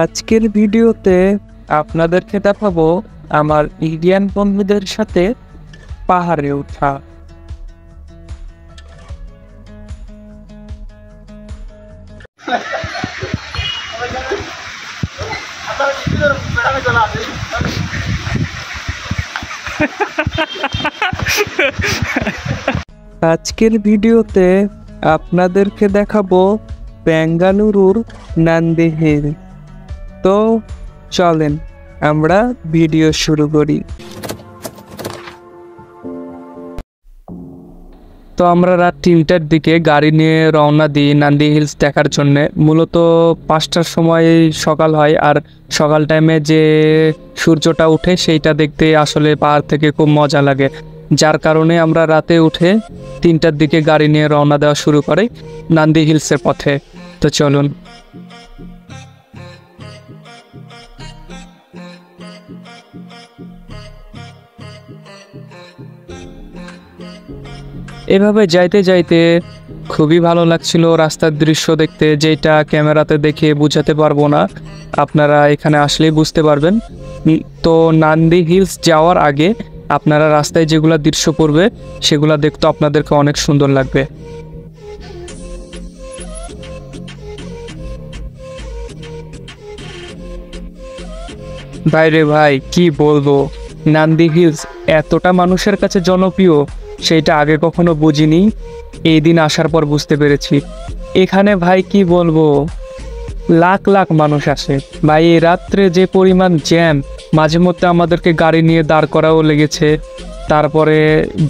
আজকের ভিডিওতে আপনাদেরকে দেখাবো আমার ইন্ডিয়ান বন্ধুদের সাথে পাহাড়ে ওঠা। আজকের ভিডিওতে আপনাদেরকে দেখাবো বেঙ্গালুরুর নান্দি হিল। তো চলেন আমরা ভিডিও শুরু করি। তো আমরা রাত 3টার দিকে গাড়ি নিয়ে রওনা দিই নান্দি হিলস দেখার জন্য। মূলত 5টার সময় সকাল হয়, আর সকাল টাইমে যে সূর্যটা উঠে সেইটা দেখতে আসলে পাহাড় থেকে খুব মজা লাগে, যার কারণে আমরা রাতে উঠে 3টার দিকে গাড়ি নিয়ে রওনা দেওয়া শুরু করি নান্দি হিলসের পথে। তো চলুন। এভাবে যাইতে যাইতে খুবই ভালো লাগছিল রাস্তার দৃশ্য দেখতে, যেটা ক্যামেরাতে দেখে বোঝাতে পারবো না, আপনারা এখানে আসলেই বুঝতে পারবেন। তো নান্দি হিলস যাওয়ার আগে আপনারা রাস্তায় যেগুলো দৃশ্য পড়বে সেগুলো দেখতে আপনাদেরকে অনেক সুন্দর লাগবে। ভাই রে ভাই, কি বলবো, নান্দি হিলস এতটা মানুষের কাছে জনপ্রিয় সেইটা আগে কখনো বুঝিনি, এই দিন আসার পর বুঝতে পেরেছি। এখানে ভাই কি বলবো, লাখ লাখ মানুষ আসে ভাই। এই রাত্রে যে পরিমাণ জ্যাম, মাঝে মধ্যে আমাদেরকে গাড়ি নিয়ে দাঁড় করাও লেগেছে, তারপরে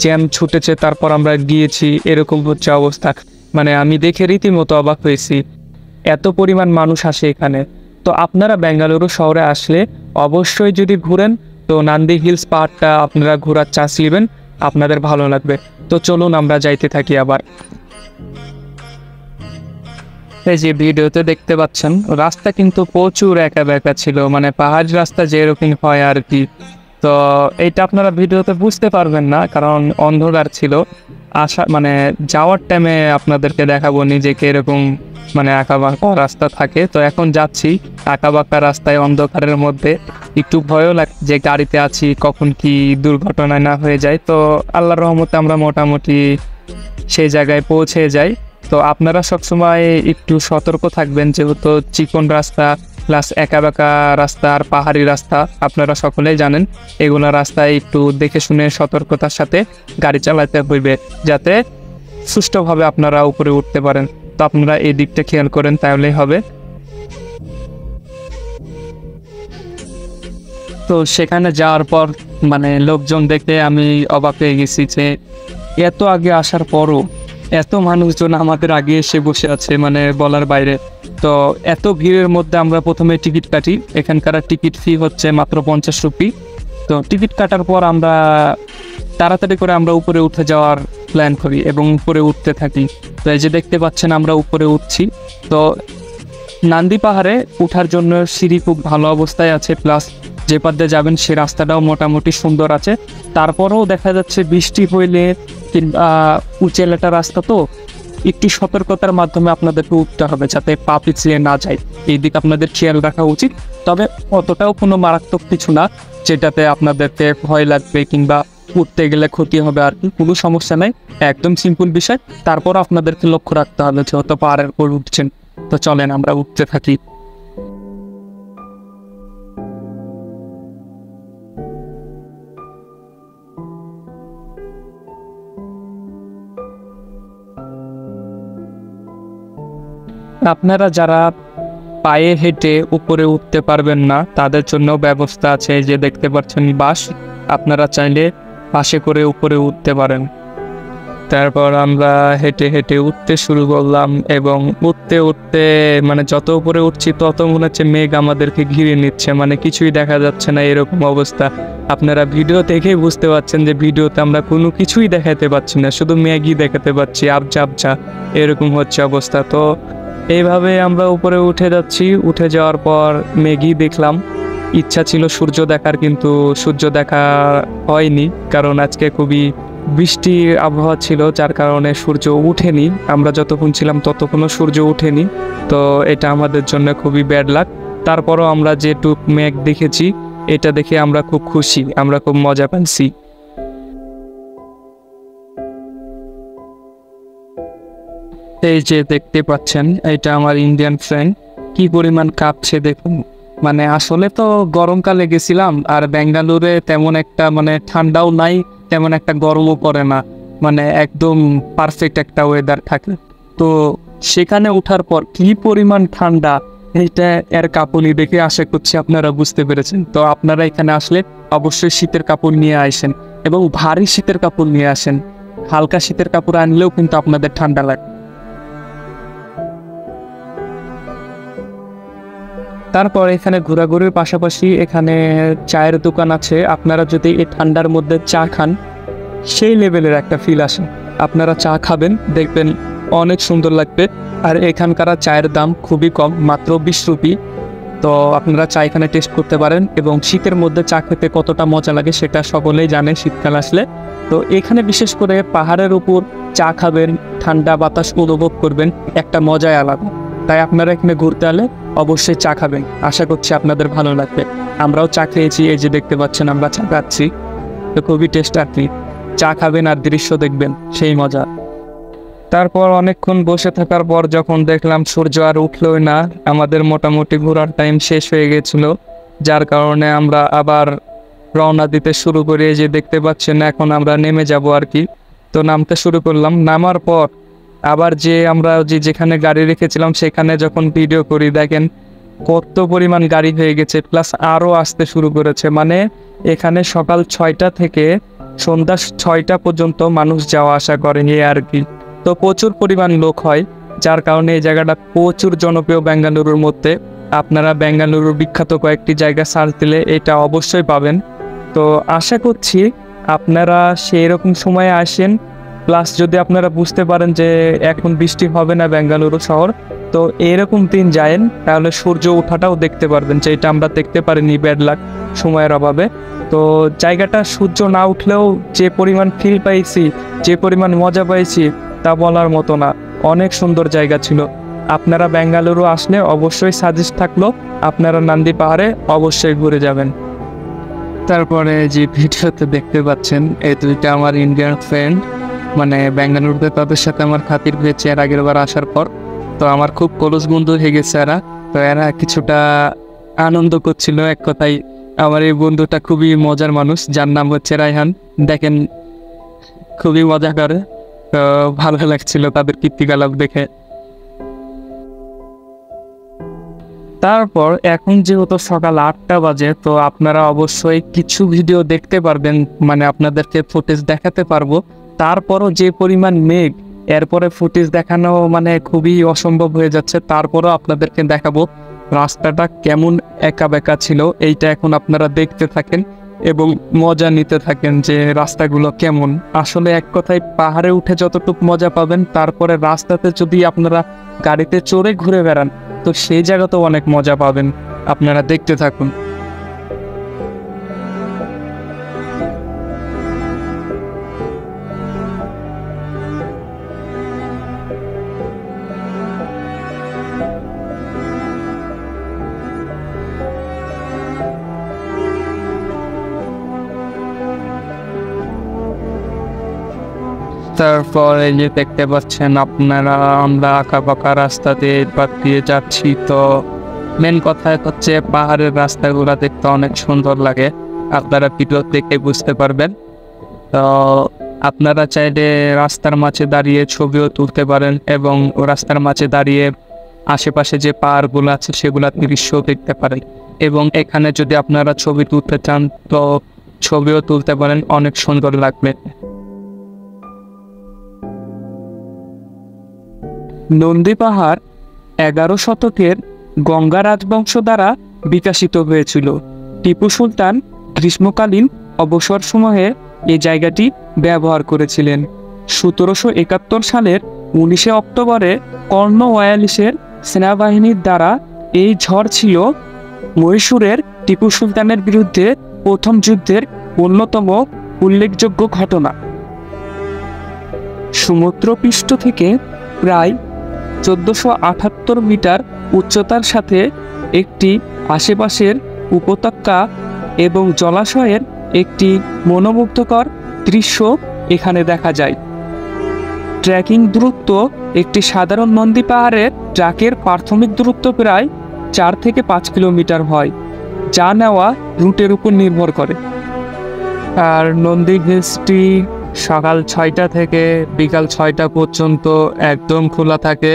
জ্যাম ছুটেছে, তারপর আমরা গিয়েছি, এরকম হচ্ছে অবস্থা। মানে আমি দেখে রীতিমতো অবাক হয়েছি, এত পরিমাণ মানুষ আসে এখানে। তো আপনারা বেঙ্গালুরু শহরে আসলে অবশ্যই যদি ঘুরেন তো নান্দি হিলস পাহাড়টা আপনারা ঘোরার চান্স নেবেন, আপনাদের ভালো লাগবে। তো চলুন আমরা যাইতে থাকি। আবার এই যে ভিডিওতে দেখতে পাচ্ছেন রাস্তা কিন্তু প্রচুর একা বেঁকা ছিল, মানে পাহাড় রাস্তা যেরকম হয় আর কি। তো এইটা আপনারা ভিডিওতে বুঝতে পারবেন না, কারণ অন্ধকার ছিল। মানে যাওয়ার টাইমে আপনাদেরকে দেখাবো নিজেকে এরকম মানে আঁকা বাঁকা রাস্তা থাকে। তো এখন যাচ্ছি আঁকা বাঁকা রাস্তায় অন্ধকারের মধ্যে, একটু ভয়ও লাগে যে গাড়িতে আছি কখন কি দুর্ঘটনায় না হয়ে যায়। তো আল্লাহর রহমতে আমরা মোটামুটি সেই জায়গায় পৌঁছে যাই। তো আপনারা সবসময় একটু সতর্ক থাকবেন, যেহেতু চিকন রাস্তা প্লাস একা বাঁকা রাস্তা আর পাহাড়ি রাস্তা আপনারা সকলেই জানেন। এগুলো রাস্তায় একটু দেখে শুনে সতর্কতার সাথে গাড়ি চালাতে হইবে, যাতে সুষ্ঠুভাবে আপনারা উপরে উঠতে পারেন। তো আপনারা এই দিকটা খেয়াল করেন, তাহলেই হবে। তো সেখানে যাওয়ার পর মানে লোকজন দেখে আমি অবাক হয়ে গেছি যে এত আগে আসার পরও এত মানুষজন আমাদের আগে এসে বসে আছে, মানে বলার বাইরে। তো এত ভিড়ের মধ্যে আমরা প্রথমে টিকিট কাটি। এখানকার টিকিট ফি হচ্ছে মাত্র 50 রুপি। তো টিকিট কাটার পর আমরা তাড়াতাড়ি করে আমরা উপরে উঠে যাওয়ার প্ল্যান করি এবং উপরে উঠতে থাকি। তো এই যে দেখতে পাচ্ছেন আমরা উপরে উঠছি। তো নান্দি পাহাড়ে ওঠার জন্য সিঁড়ি খুব ভালো অবস্থায় আছে, প্লাস যে পথে যাবেন সে রাস্তাটাও মোটামুটি সুন্দর আছে। তারপরেও দেখা যাচ্ছে বৃষ্টি হইলে কিংবা উঁচেলাটা রাস্তা, তো একটু সতর্কতার মাধ্যমে আপনাদেরকে উঠতে হবে যাতে পা পিছলে না যায়, এই দিক আপনাদের খেয়াল রাখা উচিত। তবে অতটাও কোনো মারাত্মক কিছু না যেটাতে আপনাদেরকে ভয় লাগবে কিংবা উঠতে গেলে ক্ষতি হবে, আর কি কোনো সমস্যা নাই, একদম সিম্পল বিষয়। তারপর আপনাদেরকে লক্ষ্য রাখতে হবে যেহেতু পাহাড়ের উপর উঠছেন। তো চলেন আমরা উঠতে থাকি। আপনারা যারা পায়ে হেঁটে উপরে উঠতে পারবেন না তাদের জন্য ব্যবস্থা আছে, যে দেখতে পাচ্ছেন বাস, আপনারা চাইলে বাসে করে উপরে উঠতে পারেন। তারপর আমরা হেঁটে হেঁটে উঠতে শুরু করলাম, এবং উঠতে উঠতে মানে যত উপরে উঠছি তত মনে হচ্ছে মেঘ আমাদেরকে ঘিরে নিচ্ছে, মানে কিছুই দেখা যাচ্ছে না, এরকম অবস্থা। আপনারা ভিডিও দেখেই বুঝতে পারছেন যে ভিডিওতে আমরা কোনো কিছুই দেখাতে পাচ্ছি না, শুধু মেঘই দেখাতে পাচ্ছি, আবজা আবজা এরকম হচ্ছে অবস্থা। তো এইভাবে আমরা উপরে উঠে যাচ্ছি। উঠে যাওয়ার পর মেঘই দেখলাম, ইচ্ছা ছিল সূর্য দেখার, কিন্তু সূর্য দেখা হয়নি, কারণ আজকে খুবই বৃষ্টির আবহাওয়া ছিল, যার কারণে সূর্য উঠেনি। আমরা যতক্ষণ ছিলাম ততক্ষণও সূর্য উঠেনি। তো এটা আমাদের জন্য খুবই ব্যাড লাক। তারপরও আমরা যেটুক মেঘ দেখেছি এটা দেখে আমরা খুব খুশি, আমরা খুব মজা পাচ্ছি। এই যে দেখতে পাচ্ছেন এটা আমার ইন্ডিয়ান ফ্রেন্ড, কি পরিমাণ কাঁপছে দেখুন। মানে আসলে তো গরমকালে গেছিলাম, আর বেঙ্গালুরে তেমন একটা মানে ঠান্ডাও নাই, তেমন একটা গরমও পড়ে না, মানে একদম পারফেক্ট একটা ওয়েদার থাকে। তো সেখানে ওঠার পর কি পরিমাণ ঠান্ডা, এইটা এর কাঁপুনি দেখে আশা করছি আপনারা বুঝতে পেরেছেন। তো আপনারা এখানে আসলে অবশ্যই শীতের কাপড় নিয়ে আসেন, এবং ভারী শীতের কাপড় নিয়ে আসেন। হালকা শীতের কাপড় আনলেও কিন্তু আপনাদের ঠান্ডা লাগে। তারপর এখানে ঘোরাঘুরির পাশাপাশি এখানে চায়ের দোকান আছে। আপনারা যদি এই ঠান্ডার মধ্যে চা খান, সেই লেভেলের একটা ফিল আসে। আপনারা চা খাবেন, দেখবেন অনেক সুন্দর লাগবে। আর এখানকার চায়ের দাম খুবই কম, মাত্র 20 রুপি। তো আপনারা চা এখানে টেস্ট করতে পারেন, এবং শীতের মধ্যে চা খেতে কতটা মজা লাগে সেটা সকলেই জানে শীতকাল আসলে। তো এখানে বিশেষ করে পাহাড়ের উপর চা খাবেন, ঠান্ডা বাতাস উপভোগ করবেন, একটা মজাই আলাদা। তাই আপনারা এখানে ঘুরতে এলে অবশ্যই চা খাবেন, আশা করছি আপনাদের ভালো লাগবে। আমরাও চা খেয়েছি, এই যে দেখতে পাচ্ছেন আমরা চা খাচ্ছি, তো খুবই টেস্ট। আপনি চা খাবেন আর দৃশ্য দেখবেন, সেই মজা। তারপর অনেকক্ষণ বসে থাকার পর যখন দেখলাম সূর্য আর উঠলোই না, আমাদের মোটামুটি ঘোরার টাইম শেষ হয়ে গেছিল, যার কারণে আমরা আবার রওনা দিতে শুরু করি। এই যে দেখতে পাচ্ছেন এখন আমরা নেমে যাব আর কি। তো নামতে শুরু করলাম। নামার পর আবার আমরা যেখানে গাড়ি রেখেছিলাম সেখানে যখন ভিডিও করি, দেখেন কত পরিমাণ গাড়ি হয়ে গেছে, প্লাস আরও আসতে শুরু করেছে। মানে এখানে সকাল 6টা থেকে সন্ধ্যা 6টা পর্যন্ত মানুষ যাওয়া আসা করেন এই আর কি। তো প্রচুর পরিমাণ লোক হয়, যার কারণে এই জায়গাটা প্রচুর জনপ্রিয় বেঙ্গালুরুর মধ্যে। আপনারা বেঙ্গালুরুর বিখ্যাত কয়েকটি জায়গা সার্চ দিলে এটা অবশ্যই পাবেন। তো আশা করছি আপনারা সেই রকম সময়ে আসেন, প্লাস যদি আপনারা বুঝতে পারেন যে এখন বৃষ্টি হবে না বেঙ্গালুরু শহর, তো এরকম দিন যায়েন, তাহলে সূর্য ওঠাটাও দেখতে পারবেন, যেটা আমরা দেখতে পারিনি ব্যাড লাক সময়ের অভাবে। তো জায়গাটা সূর্য না উঠলেও যে পরিমাণ ফিল পাইছি, যে পরিমাণ মজা পাইছি তা বলার মতো না। অনেক সুন্দর জায়গা ছিল। আপনারা বেঙ্গালুরু আসলে অবশ্যই সাজেস্ট থাকলো আপনারা নান্দি পাহাড়ে অবশ্যই ঘুরে যাবেন। তারপরে যে ভিডিওতে দেখতে পাচ্ছেন এই দুইটা আমার ইন্ডিয়ান ফ্রেন্ড, মানে বেঙ্গালুরুতে তাদের সাথে আমার খাতির হয়েছে এর আগের বার আসার পর। তো আমার খুব ক্লোজ বন্ধু হয়ে গেছে এরা। তো এরা কিছুটা আনন্দ করছিল। এক কথায় আমার এই বন্ধুটা খুবই মজার মানুষ, যার নাম হচ্ছে রায়হান। দেখেন খুবই মজা করে, তো ভালো লাগছিল তাদের কীর্তিকলাপ দেখে। তারপর এখন যেহেতু সকাল 8টা বাজে, তো আপনারা অবশ্যই কিছু ভিডিও দেখতে পারবেন, মানে আপনাদেরকে ফুটেজ দেখাতে পারবো। তারপরও যে পরিমাণ মেঘ, এরপরে ফুটেজ দেখানো মানে খুবই অসম্ভব হয়ে যাচ্ছে। তারপরও আপনাদেরকে দেখাবো রাস্তাটা কেমন একা বেঁকা ছিল। এইটা এখন আপনারা দেখতে থাকেন এবং মজা নিতে থাকেন যে রাস্তাগুলো কেমন। আসলে এক কথায় পাহাড়ে উঠে যতটুকু মজা পাবেন, তারপরে রাস্তাতে যদি আপনারা গাড়িতে চড়ে ঘুরে বেড়ান, তো সেই জায়গাতেও অনেক মজা পাবেন। আপনারা দেখতে থাকুন। তারপর এই যে দেখতে পাচ্ছেন আপনারা, আমরা আঁকা বাঁকা রাস্তা দিয়ে যাচ্ছি। তো মেন কথা হচ্ছে পাহাড়ের রাস্তাগুলো দেখতে অনেক সুন্দর লাগে, আপনারা ভিডিও দেখে বুঝতে পারবেন। তো আপনারা চাইলে রাস্তার মাঝে দাঁড়িয়ে ছবিও তুলতে পারেন, এবং রাস্তার মাঝে দাঁড়িয়ে আশেপাশে যে পাহাড়গুলো আছে সেগুলোর দৃশ্য দেখতে পারেন। এবং এখানে যদি আপনারা ছবি তুলতে চান তো ছবিও তুলতে পারেন, অনেক সুন্দর লাগবে। নন্দী পাহাড় 11 শতকের গঙ্গা রাজবংশ দ্বারা বিকশিত হয়েছিল। টিপু সুলতান গ্রীষ্মকালীন অবসর সময়ে এই জায়গাটি ব্যবহার করেছিলেন। 1771 সালের 19শে অক্টোবরে কর্নওয়ালিসের সেনাবাহিনীর দ্বারা এই ঝড় ছিল মহীশূরের টিপু সুলতানের বিরুদ্ধে প্রথম যুদ্ধের অন্যতম উল্লেখযোগ্য ঘটনা। সমুদ্রপৃষ্ঠ থেকে প্রায় 1478 মিটার উচ্চতার সাথে একটি আশেপাশের উপত্যকা এবং জলাশয়ের একটি মনোমুগ্ধকর দৃশ্য এখানে দেখা যায়। ট্রেকিং দূরত্ব একটি সাধারণ নন্দী পাহাড়ের ট্রাকের প্রাথমিক দূরত্ব প্রায় 4 থেকে 5 কিলোমিটার হয়, যা নেওয়া রুটের উপর নির্ভর করে। আর নন্দী হিলসটি সকাল 6টা থেকে বিকাল 6টা পর্যন্ত একদম খোলা থাকে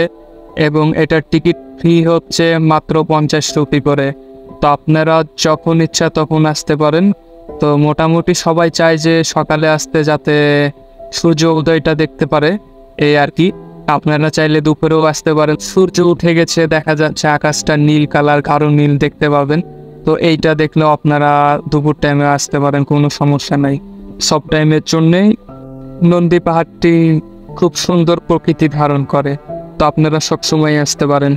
এবং এটার টিকিট ফি হচ্ছে মাত্র 50 রুপি করে। তো আপনারা যখন ইচ্ছা তখন আসতে পারেন। তো মোটামুটি সবাই চায় যে সকালে আসতে, যাতে সূর্য উদয়টা দেখতে পারে, এই আর কি। আপনারা চাইলে দুপুরেও আসতে পারেন। সূর্য উঠে গেছে, দেখা যাচ্ছে আকাশটা নীল কালার, গাঢ় নীল দেখতে পাবেন। তো এইটা দেখলেও আপনারা দুপুর টাইমে আসতে পারেন, কোনো সমস্যা নাই। সব টাইমের জন্যেই নন্দী পাহাড়টি খুব সুন্দর প্রকৃতি ধারণ করে, তো আপনারা সবসময় আসতে পারেন।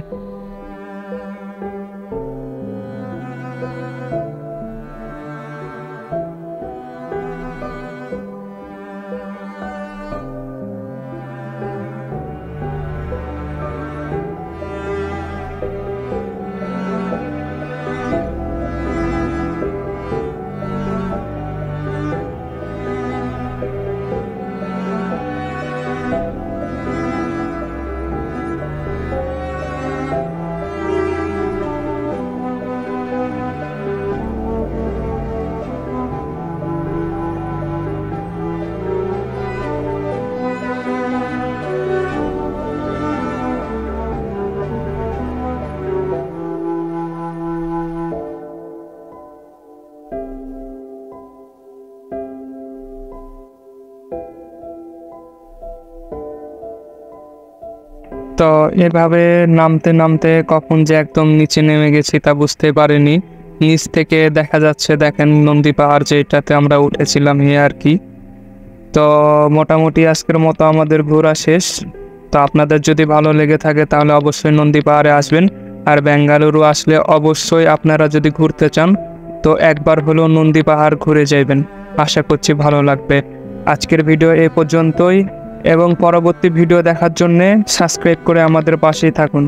তো এভাবে নামতে নামতে কখন যে একদম নিচে নেমে গেছি তা বুঝতে পারিনি। নিচ থেকে দেখা যাচ্ছে, দেখেন নন্দী পাহাড় যেটাতে আমরা উঠেছিলাম, আর কি। তো মোটামুটি আজকের মতো আমাদের ঘোরা শেষ। তো আপনাদের যদি ভালো লেগে থাকে তাহলে অবশ্যই নন্দী পাহাড়ে আসবেন। আর বেঙ্গালুরু আসলে অবশ্যই আপনারা যদি ঘুরতে চান তো একবার হলেও নন্দী পাহাড় ঘুরে যাবেন। আশা করছি ভালো লাগবে। আজকের ভিডিও এ পর্যন্তই, এবং পরবর্তী ভিডিও দেখার জন্যে সাবস্ক্রাইব করে আমাদের পাশেই থাকুন।